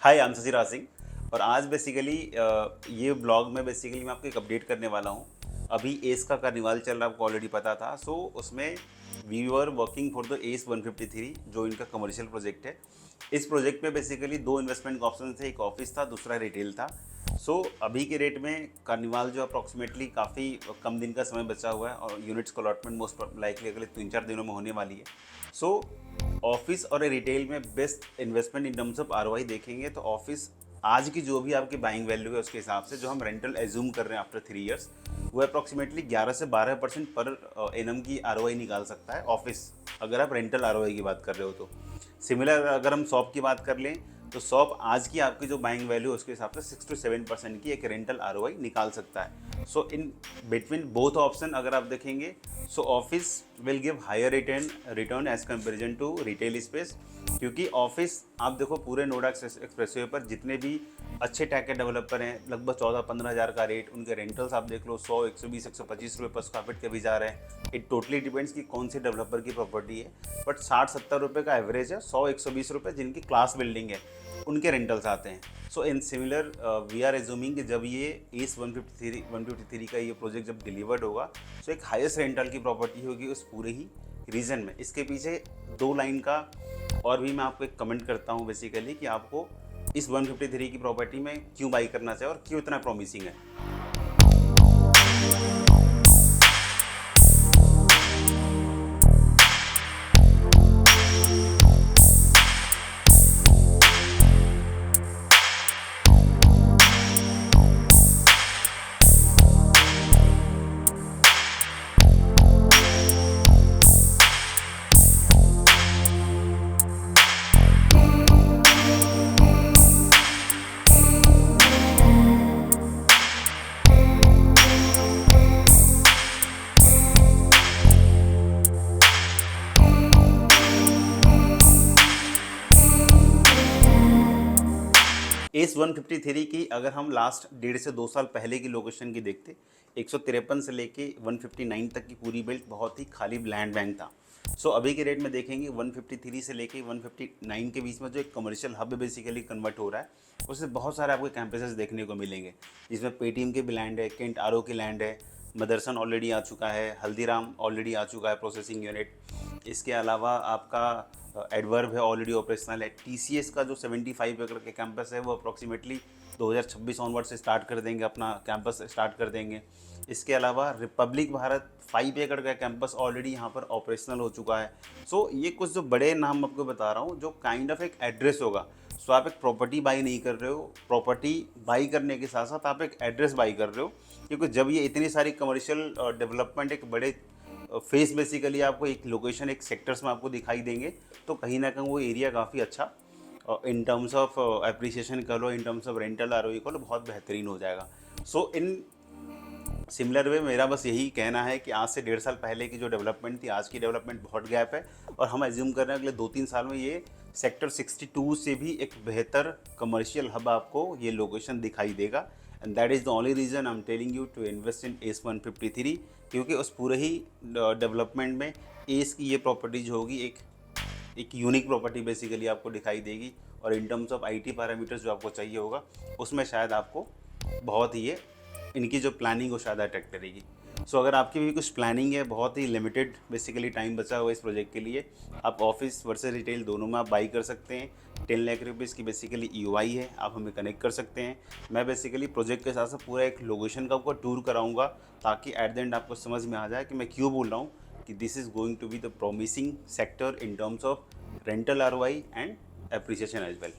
Hi, I am Shashiraj Singh. और आज basically ये ब्लॉग में बेसिकली मैं आपको एक अपडेट करने वाला हूँ। अभी एस का कार्निवाल चल रहा है, आपको ऑलरेडी पता था। सो उसमें we were working for the S 153 जो इनका कमर्शियल प्रोजेक्ट है। इस प्रोजेक्ट में बेसिकली दो इन्वेस्टमेंट ऑप्शन थे, एक ऑफिस था, दूसरा रिटेल था। सो अभी के रेट में कार्निवाल जो अप्रॉक्सीमेटली काफ़ी कम दिन का समय बचा हुआ है और यूनिट्स को अलॉटमेंट मोस्ट लाइकली अगले 3-4 दिनों में होने वाली है। सो ऑफिस और रिटेल में best investment in terms of ROI देखेंगे तो ऑफिस आज की जो भी आपकी बाइंग वैल्यू है उसके हिसाब से जो हम रेंटल एज्यूम कर रहे हैं आफ्टर 3 ईयर्स, वो अप्रॉक्सीमेटली 11 से 12% पर एनम की आरओआई निकाल सकता है ऑफिस, अगर आप रेंटल आरओआई की बात कर रहे हो तो। सिमिलर अगर हम शॉप की बात कर लें तो शॉप आज की आपकी जो बाइंग वैल्यू है उसके हिसाब से 6 to 7% की एक रेंटल आरओआई निकाल सकता है। So in between both option अगर आप देखेंगे, so office will give higher return as comparison to retail space. क्योंकि ऑफिस आप देखो पूरे नोएडा एक्सप्रेसवे पर जितने भी अच्छे टैग के डेवलपर हैं, लगभग 14-15 हज़ार का रेट, उनके रेंटल्स आप देख लो 100, 120, 125 रुपये पर स्क्वायर फीट के भी जा रहे हैं। इट टोटली डिपेंड्स कि कौन से डेवलपर की प्रॉपर्टी है, बट 60-70 रुपये का एवरेज है। 100-120 रुपये जिनकी क्लास बिल्डिंग है उनके रेंटल्स आते हैं। So in similar we are assuming कि जब ये एस 153 का ये प्रोजेक्ट जब डिलीवर्ड होगा, सो एक हाईएस्ट रेंटल की प्रॉपर्टी होगी उस पूरे ही रीजन में। इसके पीछे 2 लाइन का और भी मैं आपको एक कमेंट करता हूँ बेसिकली कि आपको इस 153 की प्रॉपर्टी में क्यों बाई करना चाहिए और क्यों इतना प्रॉमिसिंग है। एस 153 की अगर हम लास्ट 1.5 से 2 साल पहले की लोकेशन की देखते, 153 से लेके 159 तक की पूरी बेल्ट बहुत ही खाली लैंड बैंक था। सो अभी के रेट में देखेंगे 153 से लेके 159 के बीच में जो एक कमर्शियल हब बेसिकली कन्वर्ट हो रहा है, उससे बहुत सारे आपको कैंपसेस देखने को मिलेंगे, जिसमें पेटीएम के भी लैंड है, केंट आरओ की लैंड है, मदरसन ऑलरेडी आ चुका है, हल्दीराम ऑलरेडी आ चुका है प्रोसेसिंग यूनिट। इसके अलावा आपका एडवर्ब है, ऑलरेडी ऑपरेशनल है। टीसीएस का जो 75 एकड़ के कैंपस है वो अप्रॉक्सीमेटली 2026 ऑनवर्ड से स्टार्ट कर देंगे, अपना कैंपस स्टार्ट कर देंगे। इसके अलावा रिपब्लिक भारत 5 एकड़ का कैंपस ऑलरेडी यहाँ पर ऑपरेशनल हो चुका है। सो ये कुछ जो बड़े नाम आपको बता रहा हूँ जो काइंड ऑफ एक एड्रेस होगा। सो आप एक प्रॉपर्टी बाई नहीं कर रहे हो, प्रॉपर्टी बाई करने के साथ साथ आप एक एड्रेस बाई कर रहे हो। क्योंकि जब ये इतनी सारी कमर्शियल डेवलपमेंट एक बड़े फेस बेसिकली आपको एक लोकेशन एक सेक्टर्स में आपको दिखाई देंगे, तो कहीं ना कहीं वो एरिया काफ़ी अच्छा इन टर्म्स ऑफ एप्रिसिएशन कर लो, in terms of rental ROE कर लो, बहुत बेहतरीन हो जाएगा। सो इन सिमिलर वे मेरा बस यही कहना है कि आज से 1.5 साल पहले की जो डेवलपमेंट थी, आज की डेवलपमेंट बहुत गैप है। और हम एज्यूम कर रहे हैं अगले 2-3 साल में ये सेक्टर 62 से भी एक बेहतर कमर्शियल हब आपको ये लोकेशन दिखाई देगा। And that is the only reason I am telling you to invest in S 153, क्योंकि उस पूरे ही डेवलपमेंट में एस की ये प्रॉपर्टी जो होगी एक यूनिक प्रॉपर्टी बेसिकली आपको दिखाई देगी। और इन टर्म्स ऑफ आईटी पैरामीटर्स जो आपको चाहिए होगा उसमें शायद आपको बहुत ही ये इनकी जो प्लानिंग वो शायद अट्रैक्ट करेगी। सो अगर आपकी भी कुछ प्लानिंग है, बहुत ही लिमिटेड बेसिकली टाइम बचा हुआ इस प्रोजेक्ट के लिए, आप ऑफिस वर्सेस रिटेल दोनों में आप बाई कर सकते हैं। 10 लाख रुपीज़ की बेसिकली ईओआई है, आप हमें कनेक्ट कर सकते हैं। मैं बेसिकली प्रोजेक्ट के साथ साथ पूरा एक लोकेशन का आपको टूर कराऊंगा, ताकि एट द एंड आपको समझ में आ जाए कि मैं क्यों बोल रहा हूँ कि this is going to be the promising sector in terms of rental ROI and appreciation as well.